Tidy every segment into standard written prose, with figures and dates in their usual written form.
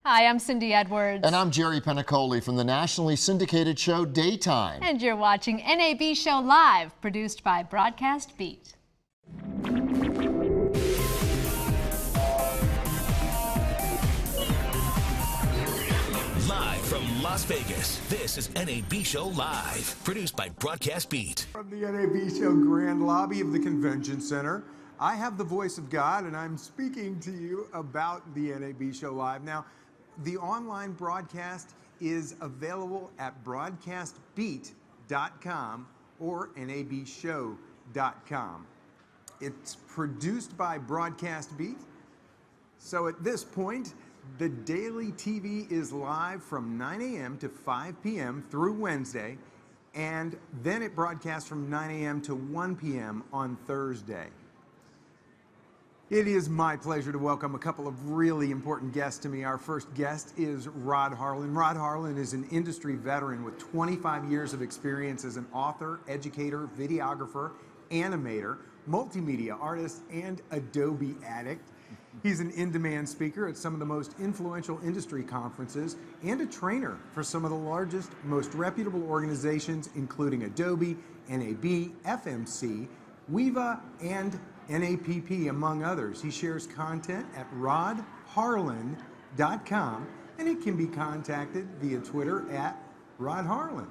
Hi, I'm Cindy Edwards. And I'm Jerry Penacoli from the nationally syndicated show Daytime. And you're watching NAB Show Live, produced by Broadcast Beat. Live from Las Vegas, this is NAB Show Live, produced by Broadcast Beat. From the NAB Show Grand Lobby of the Convention Center, I have the voice of God, and I'm speaking to you about the NAB Show Live. Now, the online broadcast is available at broadcastbeat.com or nabshow.com. It's produced by Broadcast Beat. So at this point, the daily TV is live from 9 a.m. to 5 p.m. through Wednesday, and then it broadcasts from 9 a.m. to 1 p.m. on Thursday. It is my pleasure to welcome a couple of really important guests to me. Our first guest is Rod Harlan. Rod Harlan is an industry veteran with 25 years of experience as an author, educator, videographer, animator, multimedia artist, and Adobe addict. He's an in-demand speaker at some of the most influential industry conferences and a trainer for some of the largest, most reputable organizations, including Adobe, NAB, FMC, WEVA, and NAPP, among others. He shares content at rodharlan.com, and it can be contacted via Twitter at Rod Harlan.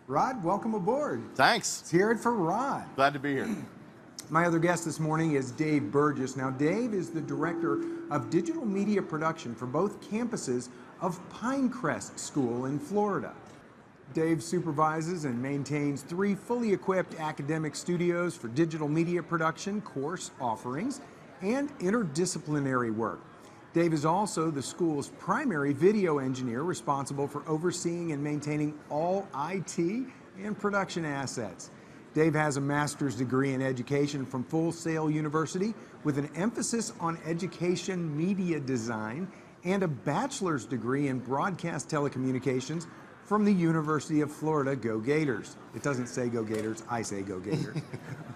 Rod, welcome aboard. Thanks. Let's hear it for Rod. Glad to be here. My other guest this morning is Dave Burgess. Now, Dave is the director of digital media production for both campuses of Pinecrest School in Florida. Dave supervises and maintains 3 fully equipped academic studios for digital media production, course offerings, and interdisciplinary work. Dave is also the school's primary video engineer, responsible for overseeing and maintaining all IT and production assets. Dave has a master's degree in education from Full Sail University with an emphasis on education media design and a bachelor's degree in broadcast telecommunications from the University of Florida. Go Gators. It doesn't say Go Gators, I say Go Gators.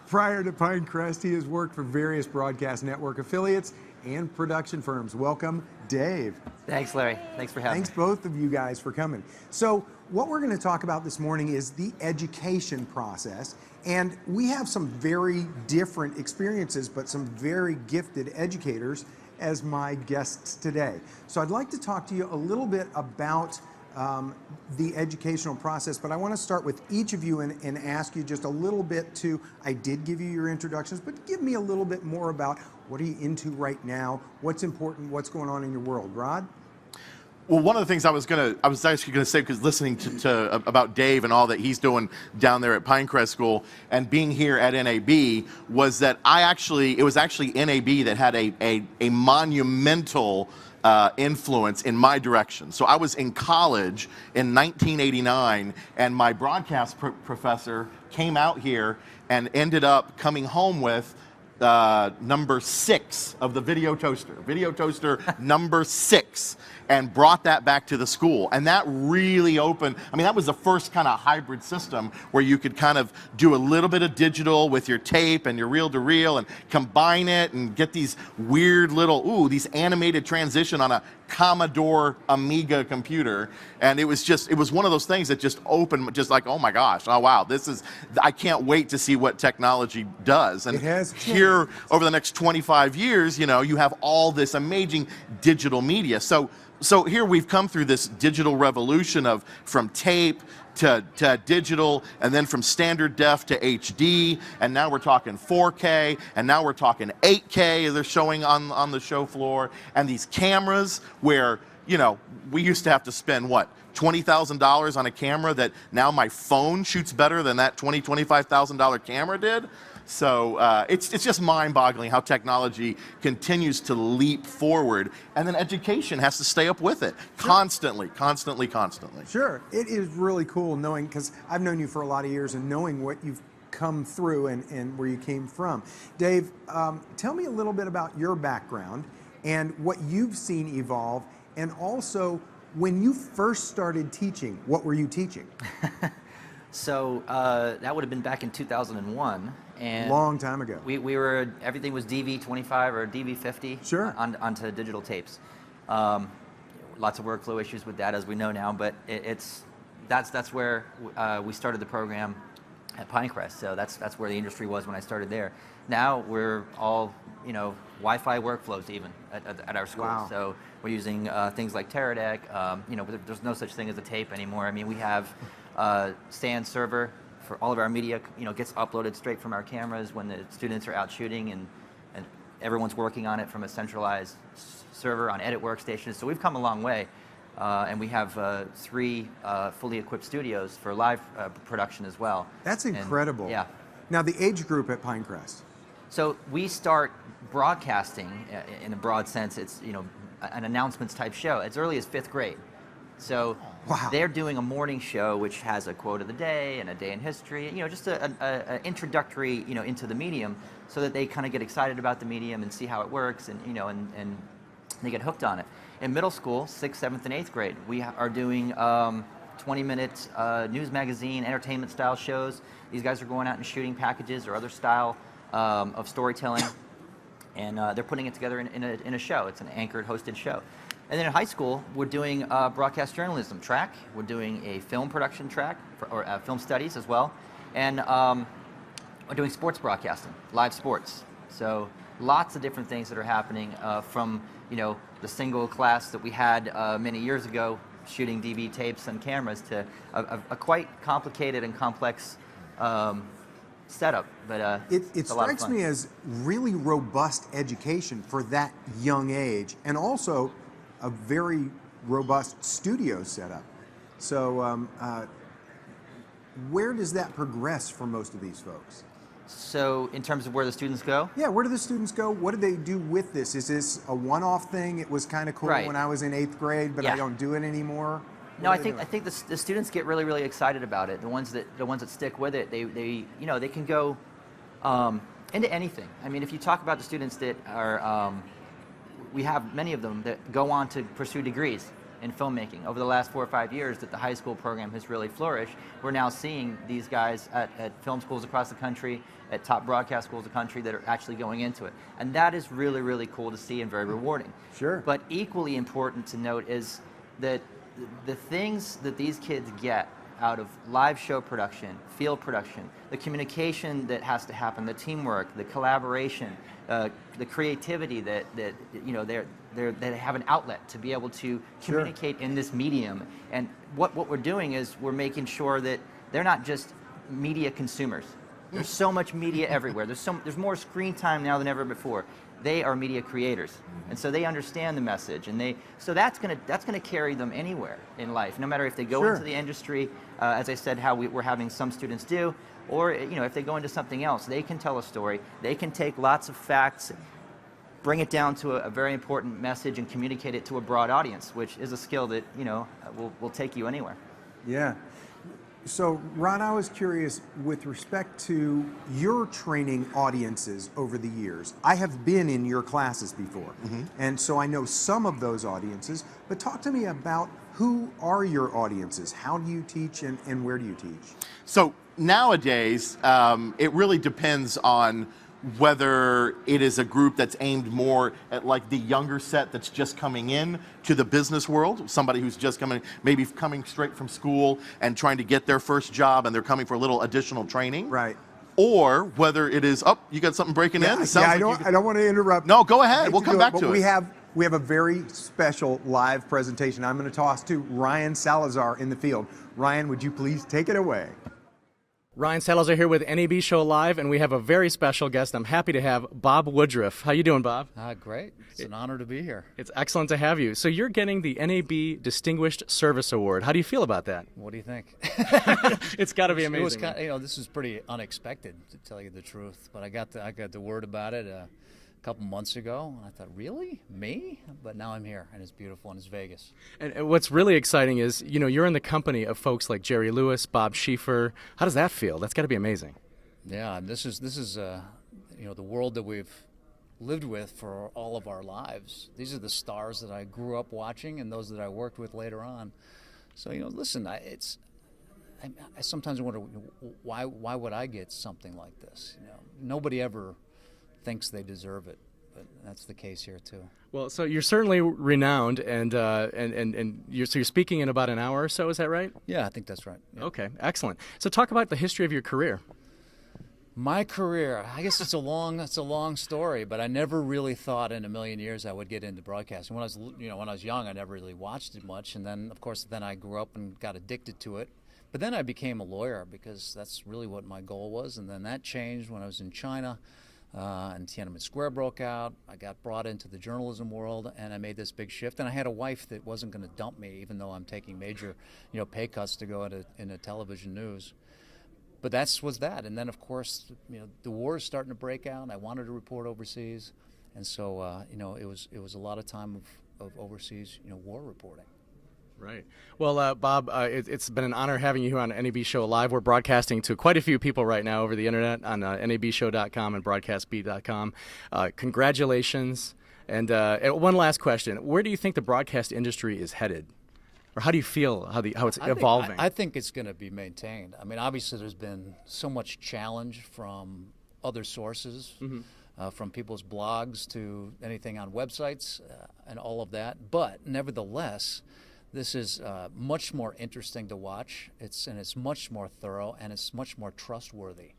Prior to Pinecrest, he has worked for various broadcast network affiliates and production firms. Welcome, Dave. Thanks, Larry. Thanks for having me. Thanks both of you guys for coming. So what we're going to talk about this morning is the education process. And we have some very different experiences, but some very gifted educators as my guests today. So I'd like to talk to you a little bit about the educational process, but I want to start with each of you and ask you just a little bit to, I did give you your introductions, but give me a little bit more about what are you into right now, what's important, what's going on in your world. Rod? Well, one of the things I was actually gonna say, because listening to about Dave and all that he's doing down there at Pinecrest School and being here at NAB, was that it was actually NAB that had a monumental influence in my direction. So I was in college in 1989, and my broadcast professor came out here and ended up coming home with number 6 of the video toaster number 6, and brought that back to the school. And that really opened, I mean, that was the first kind of hybrid system where you could kind of do a little bit of digital with your tape and your reel-to-reel and combine it and get these weird little, these animated transition on a Commodore Amiga computer. And it was one of those things that just opened, just like, oh my gosh, oh wow, I can't wait to see what technology does. And it has here over the next 25 years, you have all this amazing digital media. So here we've come through this digital revolution from tape to digital, and then from standard def to HD, and now we're talking 4K, and now we're talking 8K they're showing on the show floor, and these cameras where, we used to have to spend, what, $20,000 on a camera that now my phone shoots better than that $25,000 camera did. So it's just mind-boggling how technology continues to leap forward, and then education has to stay up with it constantly. Sure. It is really cool knowing, because I've known you for a lot of years, and knowing what you've come through and where you came from. Dave, tell me a little bit about your background and what you've seen evolve, and also when you first started teaching, what were you teaching? So that would have been back in 2001. And long time ago. Everything was DV25 or DV50 sure. onto digital tapes. lots of workflow issues with that, as we know now. But that's where we started the program at Pinecrest. So that's where the industry was when I started there. Now we're all Wi-Fi workflows even at our school. Wow. So we're using things like Teradek. There's no such thing as a tape anymore. I mean, we have SAN server for all of our media. Gets uploaded straight from our cameras when the students are out shooting, and everyone's working on it from a centralized server on edit workstations. So we've come a long way. And we have 3 fully equipped studios for live production as well. That's incredible. And, yeah. Now, the age group at Pinecrest. So we start broadcasting in a broad sense. It's an announcements type show as early as 5th grade. So wow. They're doing a morning show which has a quote of the day and a day in history. Just an introductory into the medium, so that they kind of get excited about the medium and see how it works, and and they get hooked on it. In middle school, 6th, 7th, and 8th grade, we are doing 20-minute news magazine, entertainment style shows. These guys are going out and shooting packages or other style of storytelling, and they're putting it together in a show. It's an anchored, hosted show. And then in high school, we're doing a broadcast journalism track. We're doing a film production track, or film studies as well. And we're doing sports broadcasting, live sports. So lots of different things that are happening from the single class that we had many years ago, shooting DV tapes and cameras, to a quite complicated and complex setup. But it strikes me as really robust education for that young age, and also a very robust studio setup. So where does that progress for most of these folks? So in terms of where the students go? Yeah, where do the students go? What do they do with this? Is this a one-off thing? It was kind of cool Right. when I was in 8th grade, but I don't do it anymore. No, I think the students get really excited about it. The ones that stick with it, they can go into anything. I mean, if you talk about the students that are, we have many of them that go on to pursue degrees in filmmaking. Over the last 4 or 5 years that the high school program has really flourished, we're now seeing these guys at film schools across the country, at top broadcast schools of the country, that are actually going into it. And that is really cool to see and very rewarding. Sure. But equally important to note is that the things that these kids get out of live show production, field production, the communication that has to happen, the teamwork, the collaboration, the creativity that they have an outlet to be able to communicate in this medium. And what we're doing is we're making sure that they're not just media consumers. There's so much media everywhere. There's more screen time now than ever before. They are media creators, and so they understand the message, and so that's gonna carry them anywhere in life, no matter if they go into the industry, as I said, how we're having some students do, or if they go into something else, they can tell a story. They can take lots of facts, bring it down to a very important message, and communicate it to a broad audience, which is a skill that will take you anywhere. Yeah. So, Ron, I was curious with respect to your training audiences over the years. I have been in your classes before, and so I know some of those audiences, but talk to me about who are your audiences? How do you teach, and where do you teach? So nowadays, it really depends on whether it is a group that's aimed more at like the younger set that's just coming in to the business world, somebody who's just maybe coming straight from school and trying to get their first job, and they're coming for a little additional training. Right. Or whether it is, you got something breaking in? It sounds I don't want to interrupt. No, go ahead. We'll come back to it. We have a very special live presentation I'm going to toss to Ryan Salazar in the field. Ryan, would you please take it away? Ryan Salazar here with NAB Show Live, and we have a very special guest. I'm happy to have Bob Woodruff. How you doing, Bob? Great. It's an honor to be here. It's excellent to have you. So you're getting the NAB Distinguished Service Award. How do you feel about that? What do you think? It's got to be amazing. It was this is pretty unexpected, to tell you the truth. But I got the word about it a couple months ago, and I thought, really? Me? But now I'm here, and it's beautiful, and it's Vegas. And what's really exciting is, you're in the company of folks like Jerry Lewis, Bob Schieffer. How does that feel? That's got to be amazing. Yeah, and this is the world that we've lived with for all of our lives. These are the stars that I grew up watching, and those that I worked with later on. So listen, I sometimes wonder why would I get something like this? Nobody ever thinks they deserve it. but that's the case here too. Well, so you're certainly renowned, and you're speaking in about an hour or so. Is that right? Yeah, I think that's right. Yeah. Okay, excellent. So talk about the history of your career. My career, I guess it's a long story, but I never really thought in a million years I would get into broadcasting. When I was young, I never really watched it much, and then of course I grew up and got addicted to it. But then I became a lawyer because that's really what my goal was, and then that changed when I was in China, and Tiananmen Square broke out. I got brought into the journalism world, and I made this big shift. And I had a wife that wasn't going to dump me, even though I'm taking major, pay cuts to go into television news. But was that. And then, of course, the war is starting to break out. I wanted to report overseas. And so, it was a lot of time of overseas, war reporting. Right. Well, Bob, it's been an honor having you here on NAB Show Live. We're broadcasting to quite a few people right now over the internet on nabshow.com and broadcastbeat.com. Congratulations. And one last question. Where do you think the broadcast industry is headed? Or how do you feel how it's evolving? I think it's going to be maintained. I mean, obviously there's been so much challenge from other sources, from people's blogs to anything on websites and all of that. But nevertheless, this is much more interesting to watch. It's much more thorough, and it's much more trustworthy.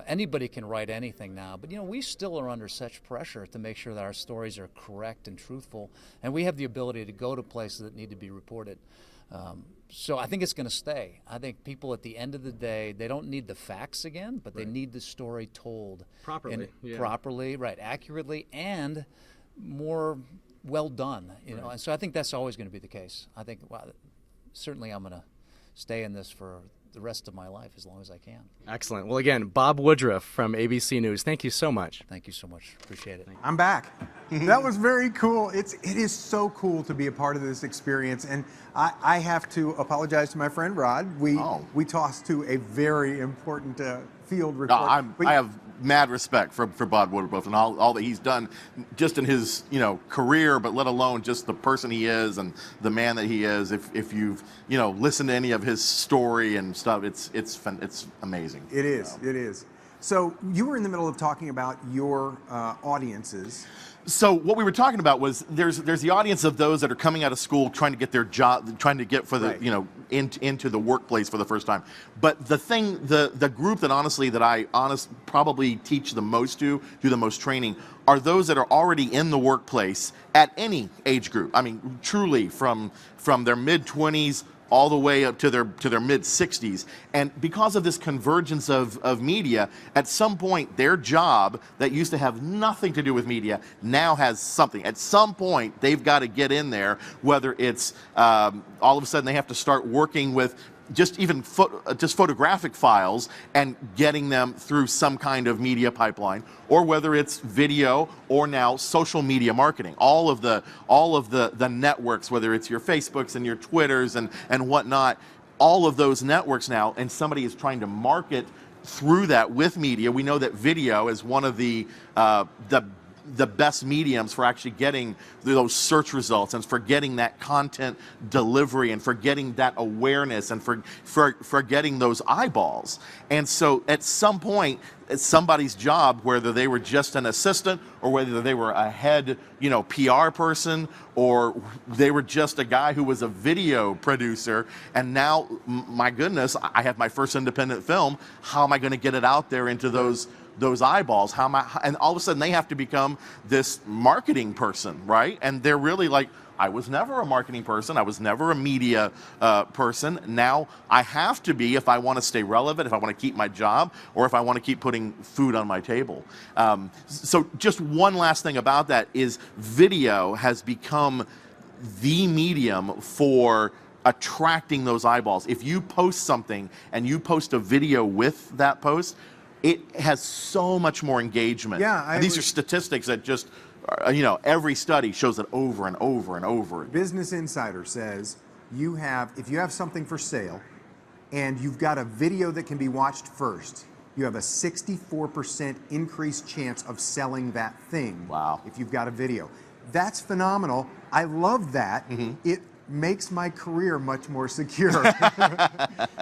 Anybody can write anything now, but we still are under such pressure to make sure that our stories are correct and truthful, and we have the ability to go to places that need to be reported. So I think it's going to stay. I think people at the end of the day, they don't need the facts again, but they need the story told properly, right, accurately, and more well done. And so I think that's always going to be the case. I think certainly I'm going to stay in this for the rest of my life as long as I can. Excellent. Well, again, Bob Woodruff from ABC News. Thank you so much. Thank you so much. Appreciate it. I'm back. That was very cool. It is so cool to be a part of this experience, and I have to apologize to my friend Rod. We tossed to a very important field report. I have mad respect for Bob Woodruff and all that he's done, just in his career, but let alone just the person he is and the man that he is. If you've listened to any of his story and stuff, it's amazing. It is. It is. So you were in the middle of talking about your audiences. So what we were talking about was there's the audience of those that are coming out of school trying to get their job, trying to get for the into the workplace for the first time. But the group that I probably teach the most to, do the most training, are those that are already in the workplace at any age group. I mean, truly from their mid-20s all the way up to their mid-60s. And because of this convergence of media, at some point their job that used to have nothing to do with media now has something. At some point they've got to get in there, whether it's all of a sudden they have to start working with just photographic files and getting them through some kind of media pipeline, or whether it's video or now social media marketing. All of the networks, whether it's your Facebooks and your Twitters and whatnot, all of those networks now, and somebody is trying to market through that with media. We know that video is one of the best mediums for actually getting those search results and for getting that content delivery and for getting that awareness and for getting those eyeballs. And so at some point, it's somebody's job, whether they were just an assistant or whether they were a head, PR person, or they were just a guy who was a video producer. And now, my goodness, I have my first independent film. How am I going to get it out there into those eyeballs? And all of a sudden they have to become this marketing person, right? And they're really like, I was never a marketing person. I was never a media person. Now I have to be if I want to stay relevant, if I want to keep my job, or if I want to keep putting food on my table. So just one last thing about that is video has become the medium for attracting those eyeballs. If you post something and you post a video with that post, it has so much more engagement. Yeah, and these are statistics that just, every study shows it over and over and over. Business Insider says if you have something for sale and you've got a video that can be watched first, you have a 64% increased chance of selling that thing. Wow. If you've got a video. That's phenomenal. I love that. Mm-hmm. It makes my career much more secure.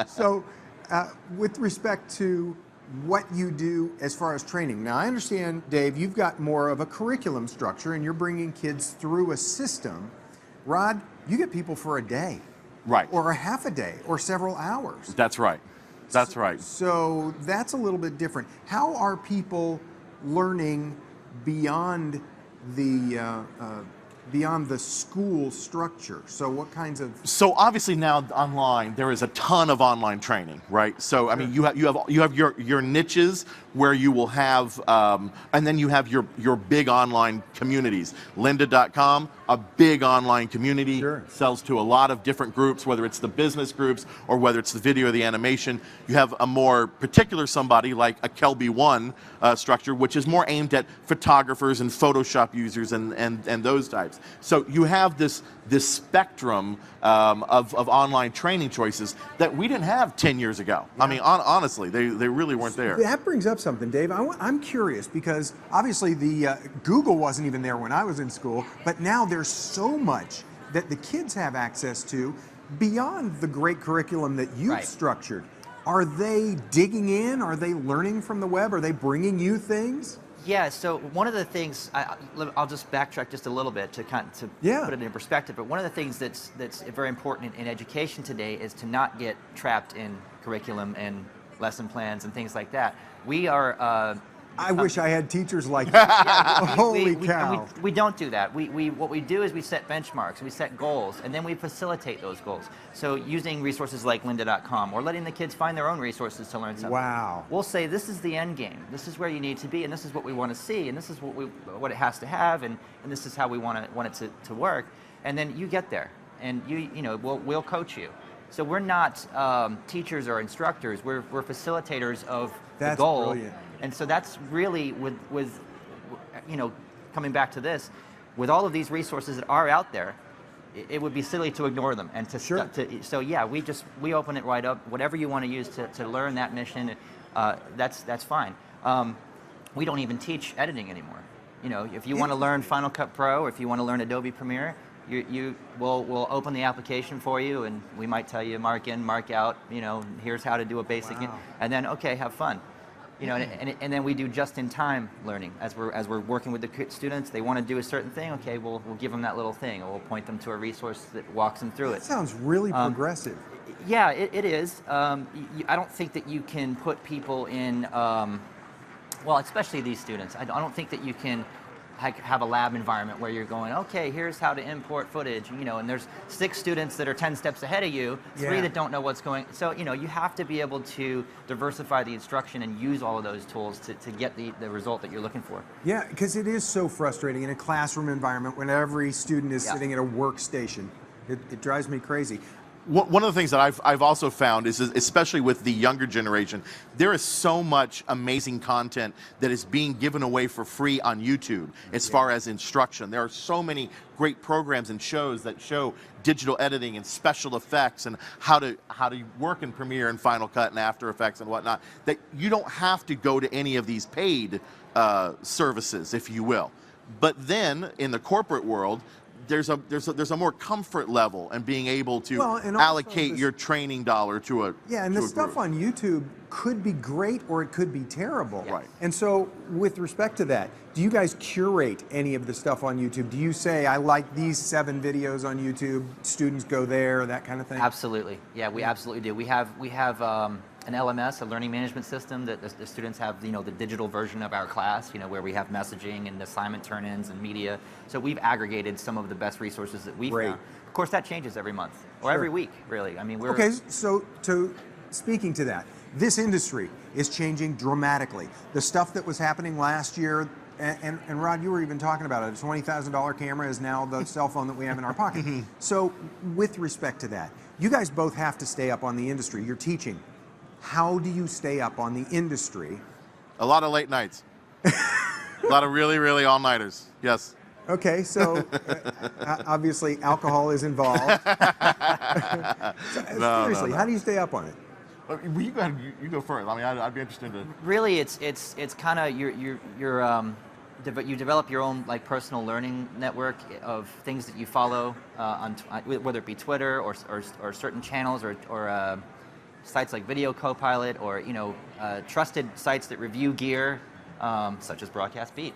So with respect to what you do as far as training. Now, I understand, Dave, you've got more of a curriculum structure and you're bringing kids through a system. Rod, you get people for a day. Right. Or a half a day or several hours. That's right. That's right. So that's a little bit different. How are people learning beyond the school structure? So what kinds of... So obviously now online, there is a ton of online training, right? So I mean, you have your niches where you will have, and then you have your big online communities. Lynda.com, a big online community, sells to a lot of different groups, whether it's the business groups or whether it's the video or the animation. You have a more particular somebody like a Kelby One structure, which is more aimed at photographers and Photoshop users and those types. So you have this spectrum of online training choices that we didn't have 10 years ago. I mean, honestly, they really weren't there. That brings up something, Dave. I'm curious because obviously the Google wasn't even there when I was in school, but now there's so much that the kids have access to beyond the great curriculum that you've structured. Are they digging in? Are they learning from the web? Are they bringing you things? Yeah, so one of the things, I'll just backtrack just a little bit to put it in perspective, but one of the things that's very important in education today is to not get trapped in curriculum and lesson plans and things like that. We are... I wish I had teachers like that. Holy cow. We don't do that. What we do is we set benchmarks, we set goals, and then we facilitate those goals. So using resources like lynda.com or letting the kids find their own resources to learn something. Wow. We'll say this is the end game. This is where you need to be, and this is what we want to see, and this is what it has to have, and this is how we want it to work. And then you get there, and we'll coach you. So we're not teachers or instructors. We're facilitators of the goal. Brilliant. And so that's really with coming back to this, with all of these resources that are out there, it would be silly to ignore them and so yeah, we open it right up. Whatever you want to use to learn that mission, that's fine. We don't even teach editing anymore. If you want to learn Final Cut Pro or if you want to learn Adobe Premiere, we'll open the application for you, and we might tell you mark in, mark out. Here's how to do a basic, and then okay, have fun. And then we do just-in-time learning as we're working with the students. They want to do a certain thing. Okay, we'll give them that little thing, or we'll point them to a resource that walks them through it. That sounds really progressive. Yeah, it is. I don't think that you can put people in, well, especially these students. I don't think that you can have a lab environment where you're going, okay, here's how to import footage, and there's 6 students that are 10 steps ahead of you, 3 that don't know what's going. So, you have to be able to diversify the instruction and use all of those tools to get the result that you're looking for. Yeah, because it is so frustrating in a classroom environment when every student is sitting at a workstation. It drives me crazy. One of the things that I've also found is, especially with the younger generation, there is so much amazing content that is being given away for free on YouTube as far as instruction. There are so many great programs and shows that show digital editing and special effects and how to work in Premiere and Final Cut and After Effects and whatnot, that you don't have to go to any of these paid services, if you will. But then in the corporate world, there's a more comfort level in being able to allocate your training dollar to a and the stuff on YouTube could be great or it could be terrible. Right. And so with respect to that, do you guys curate any of the stuff on YouTube? Do you say, I like these 7 videos on YouTube, students go there, that kind of thing? Absolutely. Yeah, we absolutely do. We have an LMS, a learning management system that the students have, the digital version of our class, where we have messaging and assignment turn-ins and media. So we've aggregated some of the best resources that we've found. Of course, that changes every month or every week, really. I mean, we're... Okay, so speaking to that, this industry is changing dramatically. The stuff that was happening last year, and Rod, you were even talking about it, a $20,000 camera is now the cell phone that we have in our pocket. So with respect to that, you guys both have to stay up on the industry. You're teaching. How do you stay up on the industry? A lot of late nights. A lot of really, really all-nighters. Yes. Okay, so obviously alcohol is involved. Seriously, how do you stay up on it? Well, you go first. I mean, I'd be interested to. Really, it's kind of you develop your own personal learning network of things that you follow on whether it be Twitter or certain channels or sites like Video Copilot, or trusted sites that review gear, such as Broadcast Beat.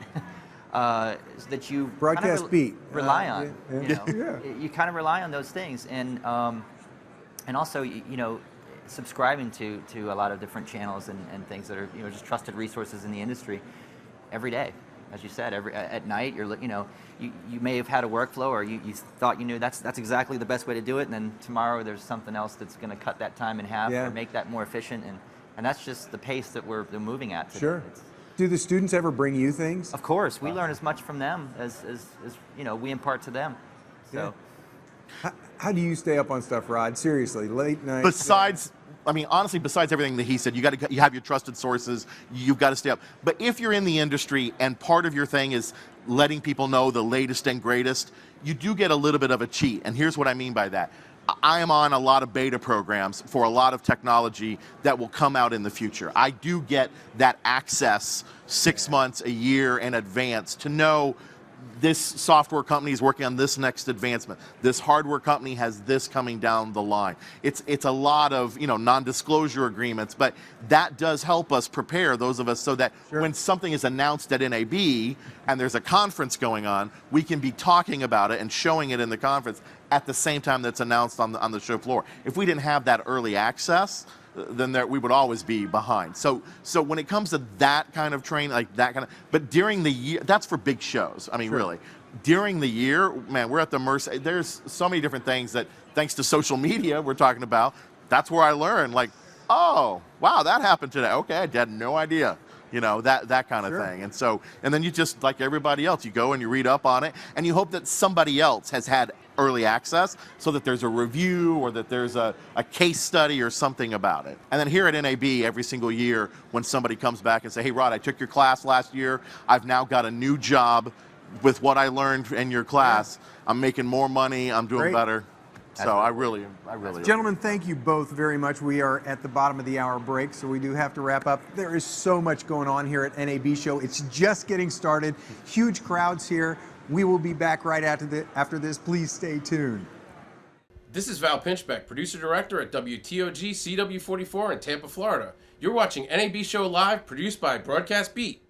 That you Broadcast Beat rely on. Yeah. You kind of rely on those things, and also subscribing to a lot of different channels and things that are just trusted resources in the industry every day. As you said, at night you may have had a workflow, or you thought you knew that's exactly the best way to do it, and then tomorrow there's something else that's going to cut that time in half or make that more efficient, and that's just the pace that we're moving at today. Sure. Do the students ever bring you things? Of course, we learn as much from them as we impart to them. So, how do you stay up on stuff, Rod? Seriously, late night. Besides, I mean, honestly, besides everything that he said, you have your trusted sources. You've got to stay up. But if you're in the industry and part of your thing is letting people know the latest and greatest, you do get a little bit of a cheat. And here's what I mean by that. I am on a lot of beta programs for a lot of technology that will come out in the future. I do get that access 6 months, a year in advance to know this software company is working on this next advancement. This hardware company has this coming down the line. It's a lot of non-disclosure agreements, but that does help us prepare those of us so that when something is announced at NAB and there's a conference going on, we can be talking about it and showing it in the conference at the same time that's announced on the show floor. If we didn't have that early access, then we would always be behind. So when it comes to that kind of training, like that kind of, but during the year, that's for big shows. I mean, really, during the year, man, we're at the mercy. There's so many different things that, thanks to social media, we're talking about. That's where I learned, like, oh, wow, that happened today. Okay, I had no idea. That kind of thing. And then you just, like everybody else, you go and you read up on it, and you hope that somebody else has had early access so that there's a review or that there's a case study or something about it. And then here at NAB, every single year, when somebody comes back and say, hey, Rod, I took your class last year. I've now got a new job with what I learned in your class. I'm making more money. I'm doing better. So I really. Gentlemen, thank you both very much. We are at the bottom of the hour break, so we do have to wrap up. There is so much going on here at NAB Show. It's just getting started. Huge crowds here. We will be back right after this. Please stay tuned. This is Val Pinchbeck, producer-director at WTOG CW44 in Tampa, Florida. You're watching NAB Show Live, produced by Broadcast Beat.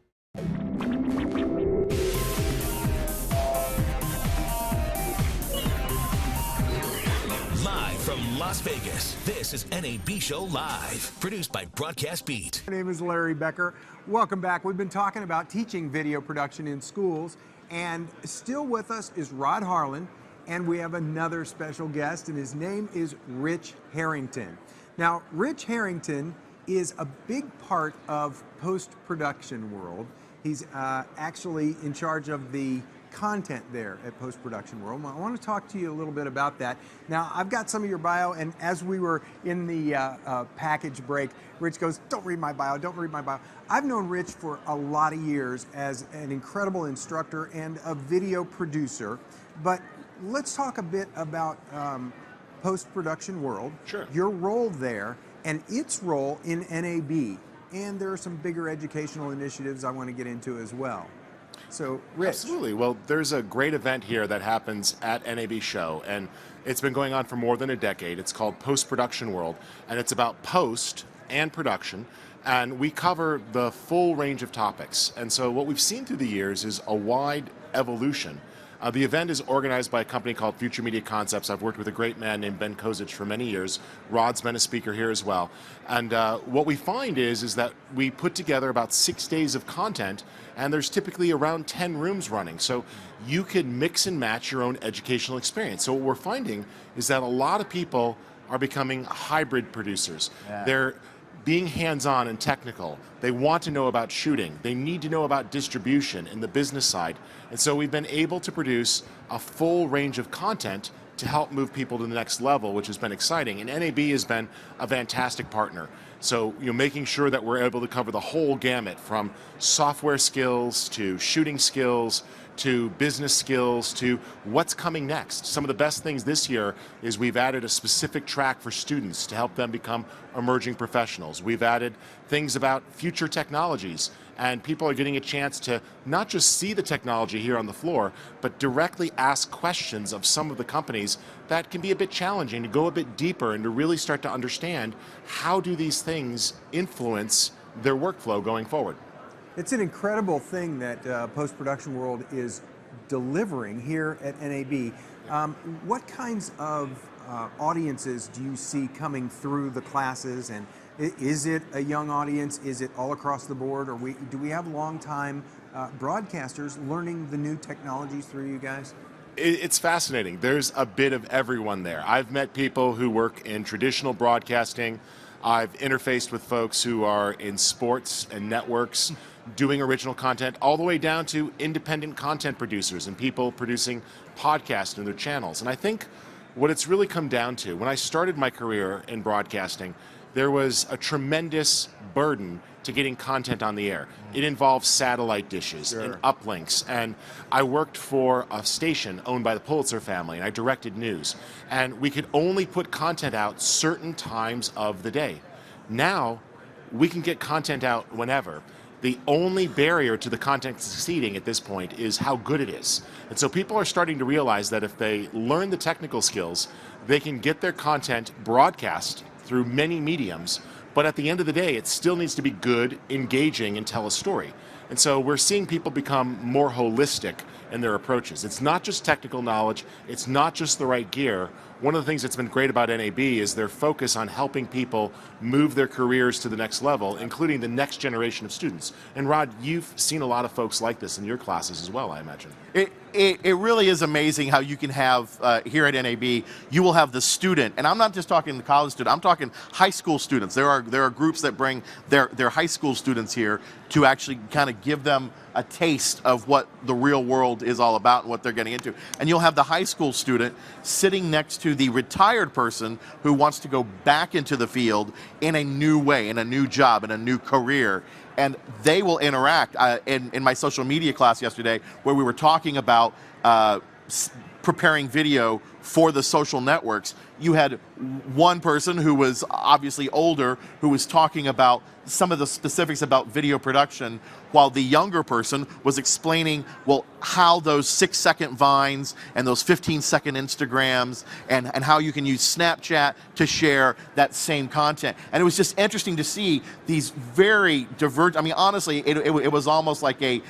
From Las Vegas, this is NAB Show Live, produced by Broadcast Beat. My name is Larry Becker. Welcome back. We've been talking about teaching video production in schools, and still with us is Rod Harlan, and we have another special guest, and his name is Rich Harrington. Now, Rich Harrington is a big part of post-production world. He's actually in charge of the content there at Post-Production World. I want to talk to you a little bit about that. Now, I've got some of your bio, and as we were in the package break, Rich goes, don't read my bio, don't read my bio. I've known Rich for a lot of years as an incredible instructor and a video producer, but let's talk a bit about Post-Production World, your role there, and its role in NAB. And there are some bigger educational initiatives I want to get into as well. So, Rich. Absolutely. Well, there's a great event here that happens at NAB Show, and it's been going on for more than a decade. It's called Post-Production World, and it's about post and production, and we cover the full range of topics. And so what we've seen through the years is a wide evolution. The event is organized by a company called Future Media Concepts. I've worked with a great man named Ben Kozich for many years. Rod's been a speaker here as well. And what we find is that we put together about 6 days of content, and there's typically around 10 rooms running. So you can mix and match your own educational experience. So what we're finding is that a lot of people are becoming hybrid producers. They're being hands-on and technical. They want to know about shooting. They need to know about distribution and the business side. And so we've been able to produce a full range of content to help move people to the next level, which has been exciting. And NAB has been a fantastic partner. So, making sure that we're able to cover the whole gamut from software skills to shooting skills to business skills to what's coming next. Some of the best things this year is we've added a specific track for students to help them become emerging professionals. We've added things about future technologies, and people are getting a chance to not just see the technology here on the floor, but directly ask questions of some of the companies that can be a bit challenging, to go a bit deeper and to really start to understand how do these things influence their workflow going forward. It's an incredible thing that Post-Production World is delivering here at NAB. What kinds of audiences do you see coming through the classes, and is it a young audience? Is it all across the board, or do we have long-time broadcasters learning the new technologies through you guys? It's fascinating. There's a bit of everyone there. I've met people who work in traditional broadcasting. I've interfaced with folks who are in sports and networks doing original content, all the way down to independent content producers and people producing podcasts in their channels. And I think what it's really come down to, when I started my career in broadcasting, there was a tremendous burden to getting content on the air. It involves satellite dishes and uplinks, and I worked for a station owned by the Pulitzer family, and I directed news, and we could only put content out certain times of the day. Now, we can get content out whenever. The only barrier to the content succeeding at this point is how good it is. And so people are starting to realize that if they learn the technical skills, they can get their content broadcast through many mediums, but at the end of the day, it still needs to be good, engaging, and tell a story. And so we're seeing people become more holistic in their approaches. It's not just technical knowledge, it's not just the right gear. One of the things that's been great about NAB is their focus on helping people move their careers to the next level, including the next generation of students. And Rod, you've seen a lot of folks like this in your classes as well, I imagine. It really is amazing how you can have, here at NAB, you will have the student, and I'm not just talking the college student, I'm talking high school students. There are groups that bring their high school students here to actually kind of give them a taste of what the real world is all about and what they're getting into. And you'll have the high school student sitting next to the retired person who wants to go back into the field in a new way, in a new job, in a new career. And they will interact. In my social media class yesterday, where we were talking about preparing video for the social networks, you had one person who was obviously older who was talking about some of the specifics about video production, while the younger person was explaining, well, how those 6-second Vines and those 15-second Instagrams and how you can use Snapchat to share that same content. And it was just interesting to see these very divergent, I mean, honestly, it was almost like a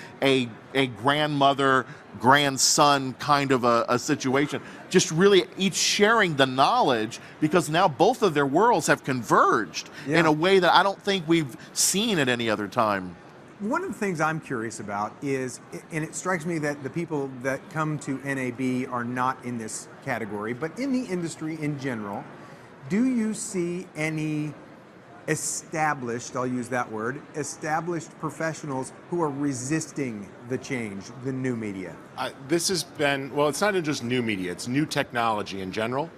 grandmother, grandson kind of a situation. Just really each sharing the knowledge, because now both of their worlds have converged in a way that I don't think we've seen at any other time. One of the things I'm curious about is, and it strikes me that the people that come to NAB are not in this category, but in the industry in general, do you see any established, I'll use that word, established professionals who are resisting the change, the new media? This has been, well, it's not just new media, it's new technology in general.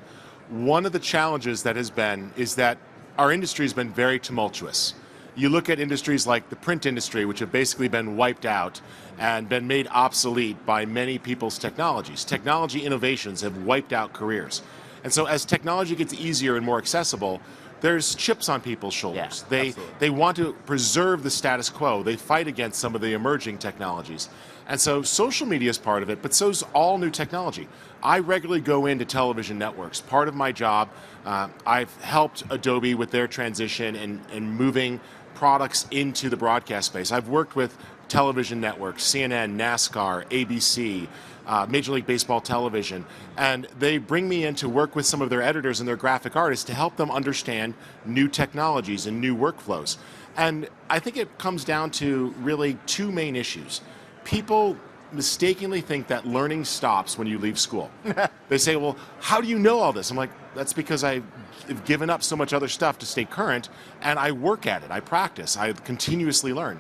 One of the challenges that has been is that our industry has been very tumultuous. You look at industries like the print industry, which have basically been wiped out and been made obsolete by many people's technologies. Technology innovations have wiped out careers. And so as technology gets easier and more accessible, there's chips on people's shoulders. They want to preserve the status quo. They fight against some of the emerging technologies. And so social media is part of it, but so's all new technology. I regularly go into television networks. Part of my job, I've helped Adobe with their transition and moving products into the broadcast space. I've worked with television networks, CNN, NASCAR, ABC, Major League Baseball television, and they bring me in to work with some of their editors and their graphic artists to help them understand new technologies and new workflows. And I think it comes down to really two main issues. People mistakenly think that learning stops when you leave school. They say, well, how do you know all this? I'm like, that's because I've given up so much other stuff to stay current, and I work at it, I practice, I continuously learn.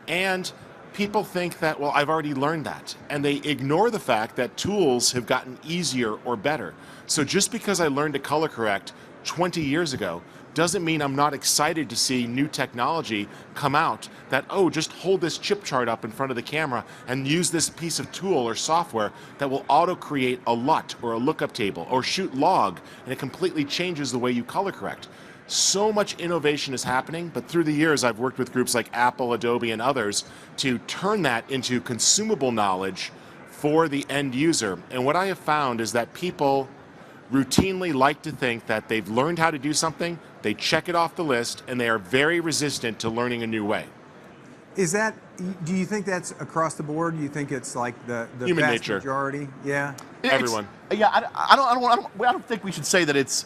And people think that, well, I've already learned that, and they ignore the fact that tools have gotten easier or better. So just because I learned to color correct 20 years ago doesn't mean I'm not excited to see new technology come out that, oh, just hold this chip chart up in front of the camera and use this piece of tool or software that will auto-create a LUT or a lookup table or shoot log, and it completely changes the way you color correct. So much innovation is happening, but through the years I've worked with groups like Apple, Adobe, and others to turn that into consumable knowledge for the end user. And what I have found is that people routinely like to think that they've learned how to do something, they check it off the list, and they are very resistant to learning a new way. Is that, do you think that's across the board? Do you think it's like the Human vast nature. majority? Yeah. Everyone. Yeah, I don't think we should say that it's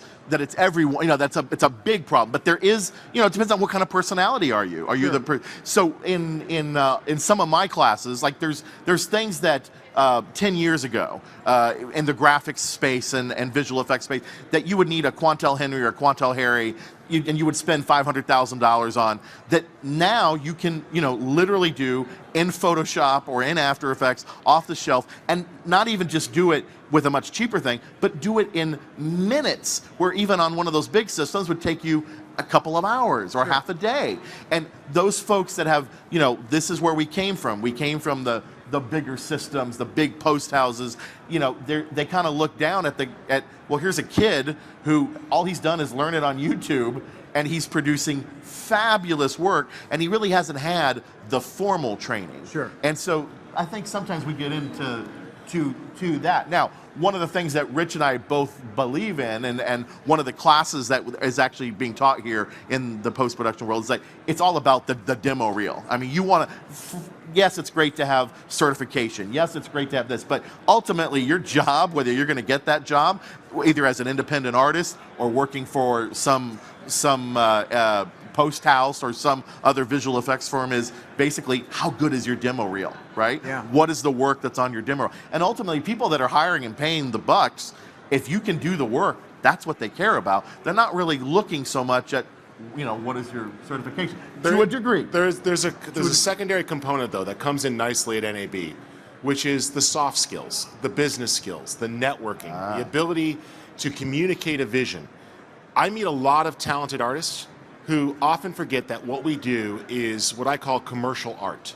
everyone. You know, it's a big problem. But there is, you know, it depends on what kind of personality are you. Are you Sure. so in some of my classes, like there's things that 10 years ago in the graphics space and visual effects space that you would need a Quantel Henry or a Quantel Harry, and you would spend $500,000 on, that now you can, you know, literally do in Photoshop or in After Effects off the shelf, and not even just do it with a much cheaper thing, but do it in minutes, where even on one of those big systems would take you a couple of hours or half a day. And those folks that have, you know, this is where we came from. We came from the bigger systems, the big post houses. You know, they kind of look down at well, here's a kid who all he's done is learn it on YouTube, and he's producing fabulous work, and he really hasn't had the formal training. Sure. And so I think sometimes we get into that. Now, one of the things that Rich and I both believe in, and one of the classes that is actually being taught here in the post-production world, is that it's all about the demo reel. I mean, you want to, yes, it's great to have certification. Yes, it's great to have this, but ultimately your job, whether you're going to get that job, either as an independent artist or working for some post house or some other visual effects firm, is basically how good is your demo reel, right? Yeah. What is the work that's on your demo reel? And ultimately, people that are hiring and paying the bucks, if you can do the work, that's what they care about. They're not really looking so much at, you know, what is your certification, to a degree. There's a secondary component, though, that comes in nicely at NAB, which is the soft skills, the business skills, the networking, the ability to communicate a vision. I meet a lot of talented artists who often forget that what we do is what I call commercial art.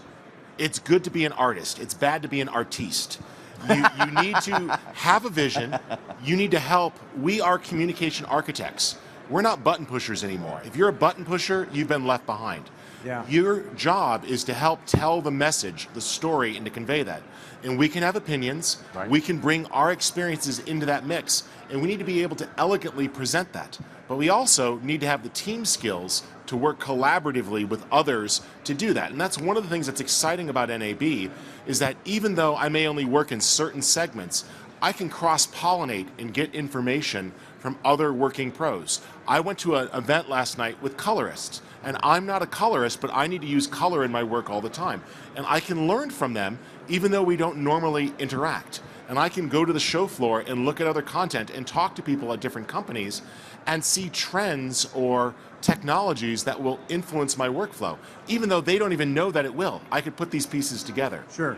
It's good to be an artist. It's bad to be an artiste. You need to have a vision. You need to help. We are communication architects. We're not button pushers anymore. If you're a button pusher, you've been left behind. Yeah. Your job is to help tell the message, the story, and to convey that. And we can have opinions. Right. We can bring our experiences into that mix. And we need to be able to elegantly present that. But we also need to have the team skills to work collaboratively with others to do that. And that's one of the things that's exciting about NAB, is that even though I may only work in certain segments, I can cross-pollinate and get information from other working pros. I went to an event last night with colorists, and I'm not a colorist, but I need to use color in my work all the time. And I can learn from them, even though we don't normally interact. And I can go to the show floor and look at other content and talk to people at different companies and see trends or technologies that will influence my workflow, even though they don't even know that it will. I could put these pieces together. Sure.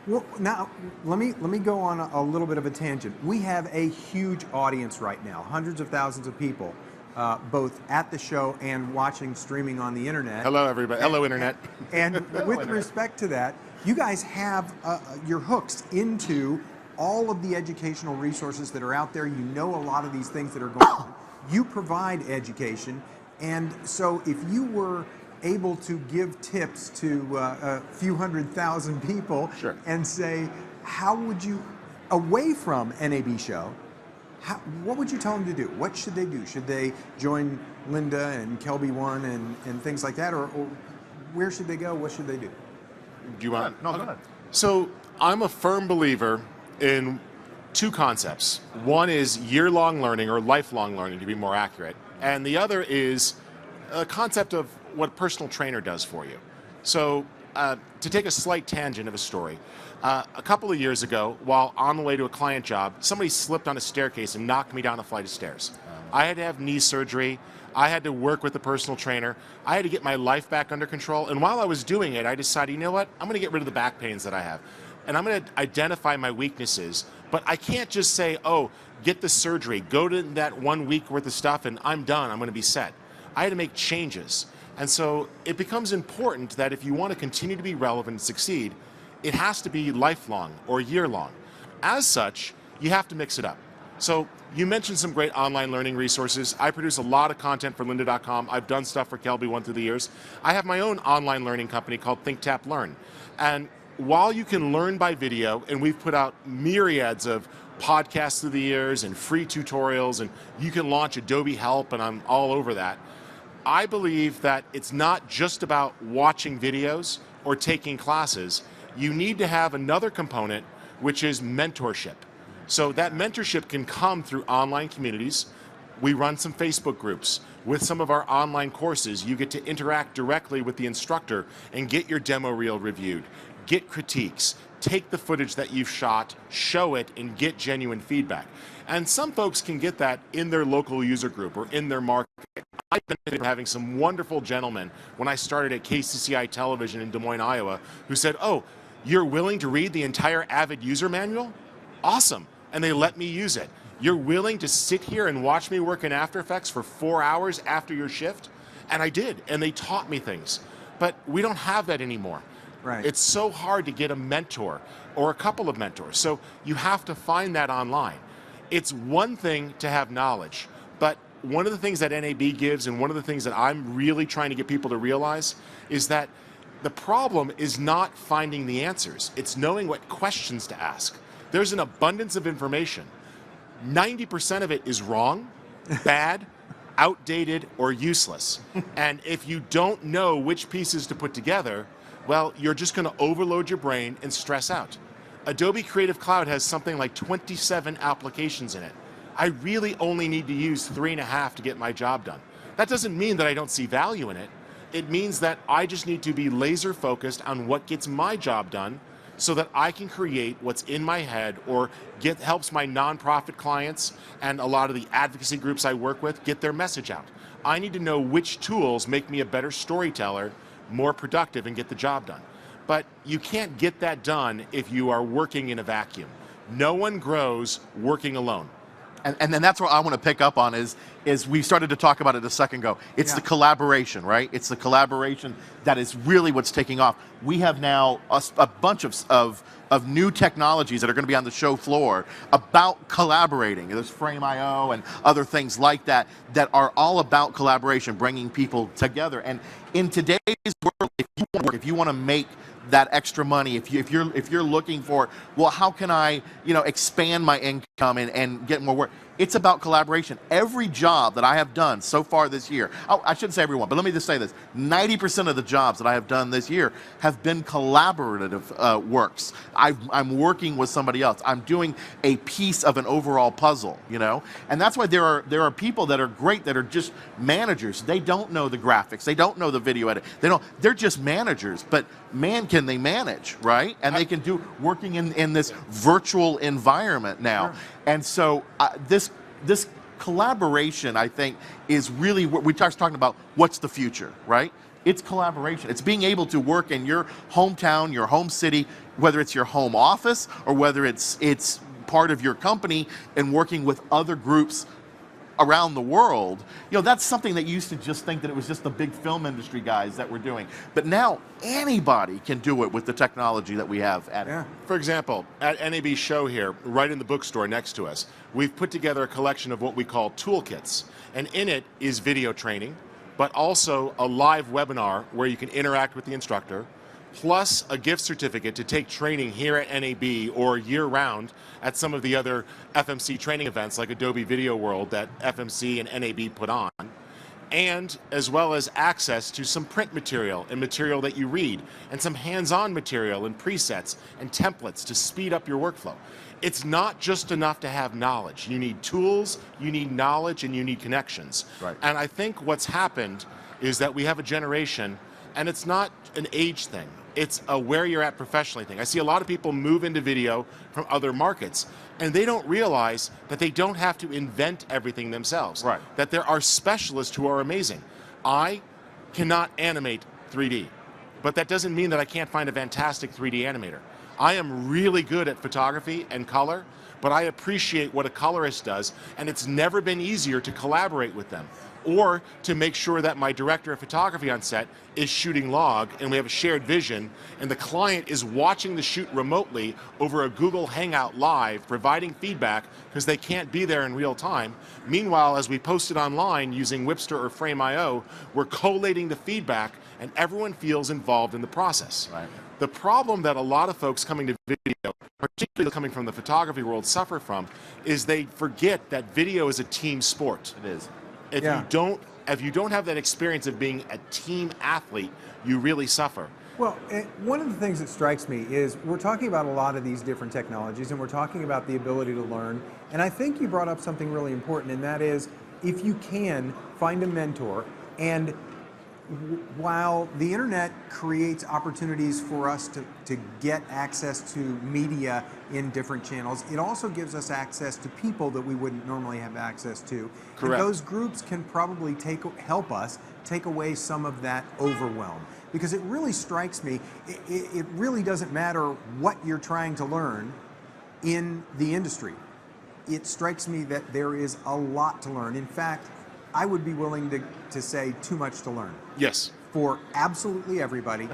Well, now let me go on a little bit of a tangent. We have a huge audience right now, hundreds of thousands of people, both at the show and watching streaming on the internet. Hello, everybody. Hello, internet. And with respect to that, you guys have your hooks into all of the educational resources that are out there. You know a lot of these things that are going on. You provide education, and so if you were able to give tips to a few 100,000 people, Sure. and say, how would you, away from NAB show, what would you tell them to do? What should they do? Should they join Linda and Kelby One and things like that, or where should they go? What should they do? Do you want? No, go ahead. So I'm a firm believer in two concepts. One is year-long learning, or lifelong learning to be more accurate, and the other is a concept of what a personal trainer does for you. So to take a slight tangent of a story, a couple of years ago, while on the way to a client job, somebody slipped on a staircase and knocked me down a flight of stairs. I had to have knee surgery. I had to work with a personal trainer. I had to get my life back under control. And while I was doing it, I decided, you know what? I'm going to get rid of the back pains that I have. And I'm going to identify my weaknesses. But I can't just say, oh, get the surgery, go to that 1 week worth of stuff, and I'm done. I'm going to be set. I had to make changes. And so it becomes important that if you want to continue to be relevant and succeed, it has to be lifelong or year-long. As such, you have to mix it up. So you mentioned some great online learning resources. I produce a lot of content for lynda.com. I've done stuff for KelbyOne through the years. I have my own online learning company called Think Tap Learn. And while you can learn by video, and we've put out myriads of podcasts through the years and free tutorials, and you can launch Adobe Help, and I'm all over that. I believe that it's not just about watching videos or taking classes. You need to have another component, which is mentorship. So that mentorship can come through online communities. We run some Facebook groups. With some of our online courses, you get to interact directly with the instructor and get your demo reel reviewed, get critiques, take the footage that you've shot, show it, and get genuine feedback. And some folks can get that in their local user group or in their market. I've been having some wonderful gentlemen when I started at KCCI Television in Des Moines, Iowa, who said, "Oh, you're willing to read the entire Avid user manual? Awesome." And they let me use it. "You're willing to sit here and watch me work in After Effects for 4 hours after your shift?" And I did, and they taught me things. But we don't have that anymore. Right. It's so hard to get a mentor or a couple of mentors. So you have to find that online. It's one thing to have knowledge, but one of the things that NAB gives, and one of the things that I'm really trying to get people to realize, is that the problem is not finding the answers. It's knowing what questions to ask. There's an abundance of information. 90% of it is wrong, bad, outdated, or useless. And if you don't know which pieces to put together, well, you're just going to overload your brain and stress out. Adobe Creative Cloud has something like 27 applications in it. I really only need to use 3.5 to get my job done. That doesn't mean that I don't see value in it. It means that I just need to be laser focused on what gets my job done, so that I can create what's in my head, or helps my nonprofit clients and a lot of the advocacy groups I work with get their message out. I need to know which tools make me a better storyteller, more productive, and get the job done. But you can't get that done if you are working in a vacuum. No one grows working alone. And then that's what I want to pick up on is we started to talk about it a second ago. It's the collaboration, right? It's the collaboration that is really what's taking off. We have now a bunch of new technologies that are going to be on the show floor about collaborating. There's Frame.io and other things like that that are all about collaboration, bringing people together. And in today's world, if you want to make that extra money, if you're looking for, well, how can I expand my income and get more work? It's about collaboration. Every job that I have done so far this year, I shouldn't say everyone, but let me just say this: 90% of the jobs that I have done this year have been collaborative works. I'm working with somebody else. I'm doing a piece of an overall puzzle, and that's why there are people that are great that are just managers. They don't know the graphics. They don't know the video edit. They're just managers. But man, can they manage, right? And they can do working in this virtual environment now. Sure. And so this collaboration, I think, is really what we start talking about. What's the future, right? It's collaboration. It's being able to work in your hometown, your home city, whether it's your home office or whether it's part of your company, and working with other groups around the world. That's something that you used to just think that it was just the big film industry guys that were doing. But now anybody can do it with the technology that we have at it. For example, at NAB show here, right in the bookstore next to us, we've put together a collection of what we call toolkits. And in it is video training, but also a live webinar where you can interact with the instructor, plus a gift certificate to take training here at NAB or year-round at some of the other FMC training events like Adobe Video World that FMC and NAB put on, and as well as access to some print material and material that you read, and some hands-on material and presets and templates to speed up your workflow. It's not just enough to have knowledge. You need tools, you need knowledge, and you need connections. Right. And I think what's happened is that we have a generation, and it's not an age thing. It's a where you're at professionally thing. I see a lot of people move into video from other markets, and they don't realize that they don't have to invent everything themselves. Right. That there are specialists who are amazing. I cannot animate 3D, but that doesn't mean that I can't find a fantastic 3D animator. I am really good at photography and color, but I appreciate what a colorist does, and it's never been easier to collaborate with them. or to make sure that my director of photography on set is shooting log and we have a shared vision and the client is watching the shoot remotely over a Google Hangout Live, providing feedback because they can't be there in real time. Meanwhile, as we post it online using Whipster or Frame.io, we're collating the feedback and everyone feels involved in the process. Right. The problem that a lot of folks coming to video, particularly coming from the photography world, suffer from is they forget that video is a team sport. It is. If you don't have that experience of being a team athlete, you really suffer. Well, one of the things that strikes me is we're talking about a lot of these different technologies and we're talking about the ability to learn. And I think you brought up something really important, and that is if you can find a mentor, and while the internet creates opportunities for us to get access to media in different channels, it also gives us access to people that we wouldn't normally have access to. Correct. And those groups can probably help us take away some of that overwhelm. Because it really strikes me, it really doesn't matter what you're trying to learn in the industry. It strikes me that there is a lot to learn. In fact, I would be willing to say too much to learn. Yes. For absolutely everybody,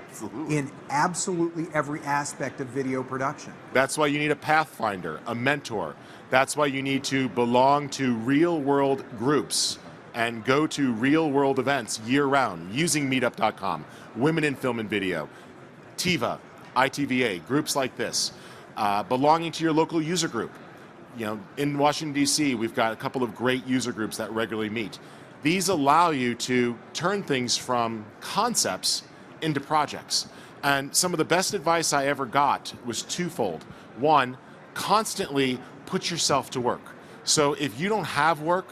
in absolutely every aspect of video production. That's why you need a pathfinder, a mentor. That's why you need to belong to real-world groups and go to real-world events year-round using meetup.com, Women in Film and Video, TIVA, ITVA, groups like this, belonging to your local user group. You know, in Washington, D.C., we've got a couple of great user groups that regularly meet. These allow you to turn things from concepts into projects. And some of the best advice I ever got was twofold. One, constantly put yourself to work. So if you don't have work,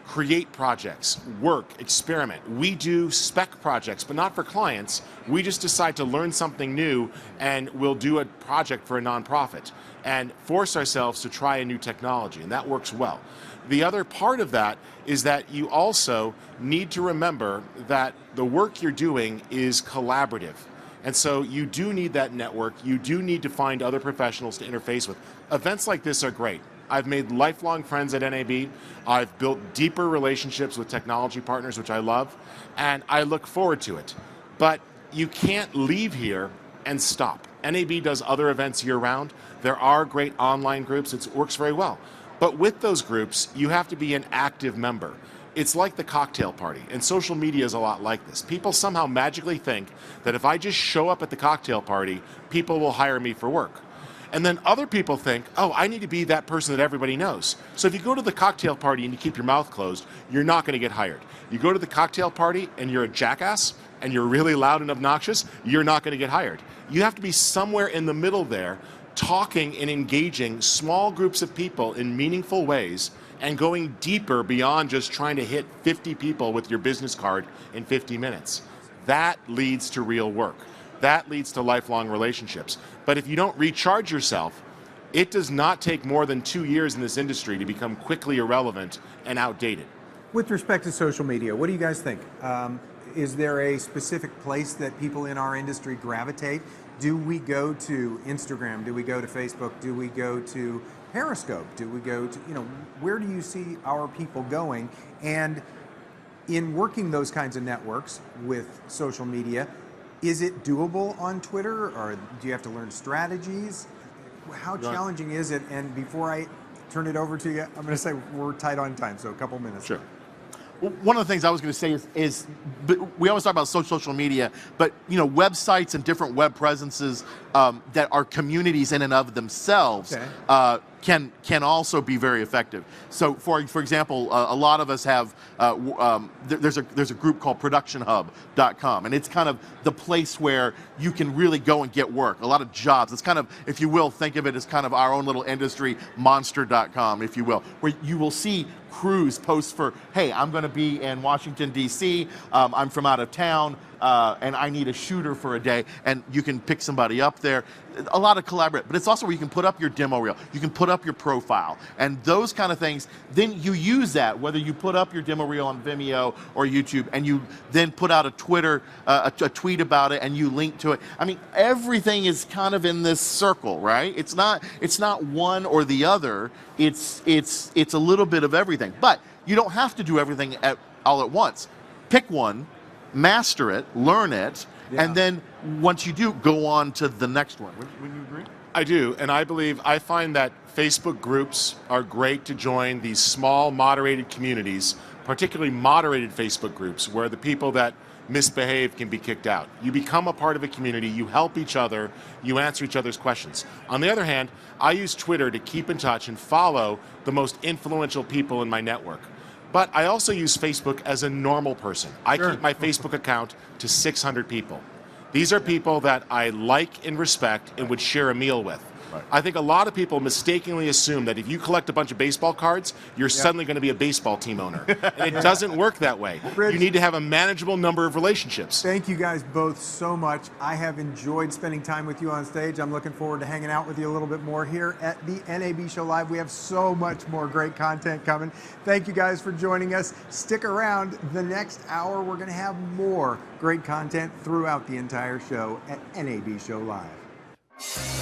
create projects, work, experiment. We do spec projects, but not for clients. We just decide to learn something new and we'll do a project for a nonprofit and force ourselves to try a new technology, and that works well. The other part of that is that you also need to remember that the work you're doing is collaborative. And so you do need that network. You do need to find other professionals to interface with. Events like this are great. I've made lifelong friends at NAB. I've built deeper relationships with technology partners, which I love, and I look forward to it. But you can't leave here and stop. NAB does other events year-round. There are great online groups. It works very well. But with those groups, you have to be an active member. It's like the cocktail party, and social media is a lot like this. People somehow magically think that if I just show up at the cocktail party, people will hire me for work. And then other people think, oh, I need to be that person that everybody knows. So if you go to the cocktail party and you keep your mouth closed, you're not going to get hired. You go to the cocktail party and you're a jackass and you're really loud and obnoxious, you're not going to get hired. You have to be somewhere in the middle there, talking and engaging small groups of people in meaningful ways and going deeper beyond just trying to hit 50 people with your business card in 50 minutes. That leads to real work. That leads to lifelong relationships. But if you don't recharge yourself, it does not take more than 2 years in this industry to become quickly irrelevant and outdated. With respect to social media, what do you guys think? Is there a specific place that people in our industry gravitate? Do we go to Instagram? Do we go to Facebook? Do we go to Periscope? Do we go to, where do you see our people going? And in working those kinds of networks with social media, is it doable on Twitter, or do you have to learn strategies? How challenging is it? And before I turn it over to you, I'm going to say we're tight on time, so a couple minutes. Sure. Well, one of the things I was going to say is we always talk about social media, but websites and different web presences that are communities in and of themselves can also be very effective. So, for example, a lot of us have there's a group called productionhub.com, and it's kind of the place where you can really go and get work. A lot of jobs. It's kind of, if you will, think of it as kind of our own little industry, monster.com, if you will, where you will see crews post for, hey, I'm going to be in Washington, D.C., I'm from out of town, and I need a shooter for a day, and you can pick somebody up there. A lot of collaborate, but it's also where you can put up your demo reel, you can put up your profile, and those kind of things. Then you use that, whether you put up your demo reel on Vimeo or YouTube, and you then put out a Twitter, a tweet about it, and you link to it. I mean, everything is kind of in this circle, right? It's not one or the other. It's a little bit of everything, but you don't have to do everything at all at once. Pick one, master it, learn it, and then once you do, go on to the next one. Would you agree? I do, and I find that Facebook groups are great to join these small, moderated communities, particularly moderated Facebook groups, where the people that misbehave can be kicked out. You become a part of a community, you help each other, you answer each other's questions. On the other hand, I use Twitter to keep in touch and follow the most influential people in my network. But I also use Facebook as a normal person. I keep my Facebook account to 600 people. These are people that I like and respect and would share a meal with. I think a lot of people mistakenly assume that if you collect a bunch of baseball cards, you're suddenly going to be a baseball team owner. And it doesn't work that way. You need to have a manageable number of relationships. Thank you guys both so much. I have enjoyed spending time with you on stage. I'm looking forward to hanging out with you a little bit more here at the NAB Show Live. We have so much more great content coming. Thank you guys for joining us. Stick around. The next hour, we're going to have more great content throughout the entire show at NAB Show Live.